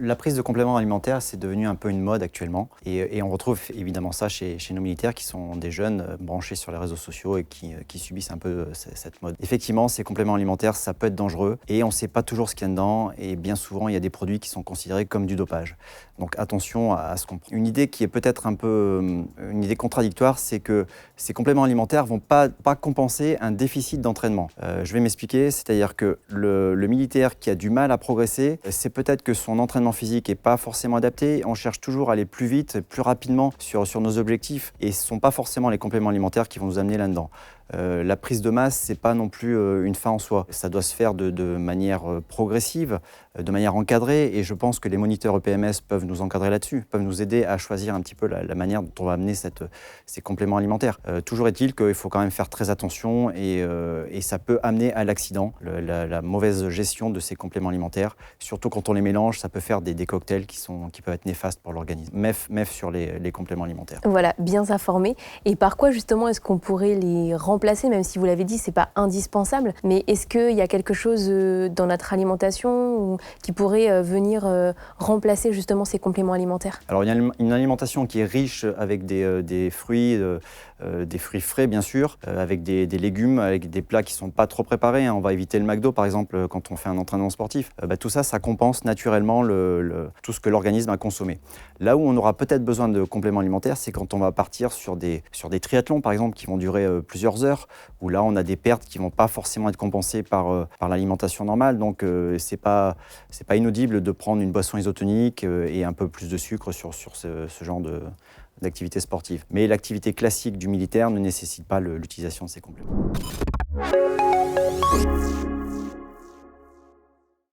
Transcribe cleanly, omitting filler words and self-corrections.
La prise de compléments alimentaires, c'est devenu un peu une mode actuellement. Et on retrouve évidemment ça chez nos militaires qui sont des jeunes branchés sur les réseaux sociaux et qui subissent un peu cette mode. Effectivement, ces compléments alimentaires, ça peut être dangereux et on ne sait pas toujours ce qu'il y a dedans. Et bien souvent, il y a des produits qui sont considérés comme du dopage. Donc attention à ce qu'on prend. Une idée qui est peut-être un peu une idée contradictoire, c'est que ces compléments alimentaires ne vont pas compenser un déficit d'entraînement. Je vais m'expliquer, c'est-à-dire que le militaire qui a du mal à progresser, c'est peut-être que son entraînement physique n'est pas forcément adapté. On cherche toujours à aller plus vite, plus rapidement sur nos objectifs et ce ne sont pas forcément les compléments alimentaires qui vont nous amener là-dedans. La prise de masse, ce n'est pas non plus une fin en soi. Ça doit se faire de manière progressive, de manière encadrée et je pense que les moniteurs EPMS peuvent nous encadrer là-dessus, peuvent nous aider à choisir un petit peu la manière dont on va amener ces compléments alimentaires. Toujours est-il qu'il faut quand même faire très attention et ça peut amener à l'accident, la mauvaise gestion de ces compléments alimentaires. Surtout quand on les mélange, ça peut faire des cocktails qui peuvent être néfastes pour l'organisme. MEF sur les compléments alimentaires. Voilà, bien s'informer. Et par quoi justement est-ce qu'on pourrait les remplacer, même si vous l'avez dit, c'est pas indispensable, mais est-ce qu'il y a quelque chose dans notre alimentation qui pourrait venir remplacer justement ces compléments alimentaires? Alors il y a une alimentation qui est riche avec des fruits frais bien sûr, avec des légumes, avec des plats qui ne sont pas trop préparés. On va éviter le McDo par exemple quand on fait un entraînement sportif. Tout ça, ça compense naturellement tout ce que l'organisme a consommé. Là où on aura peut-être besoin de compléments alimentaires, c'est quand on va partir sur des triathlons par exemple qui vont durer plusieurs heures, où là on a des pertes qui ne vont pas forcément être compensées par l'alimentation normale. Donc c'est pas inaudible de prendre une boisson isotonique et un peu plus de sucre sur ce genre d'activité sportive. Mais l'activité classique du militaire ne nécessite pas l'utilisation de ces compléments.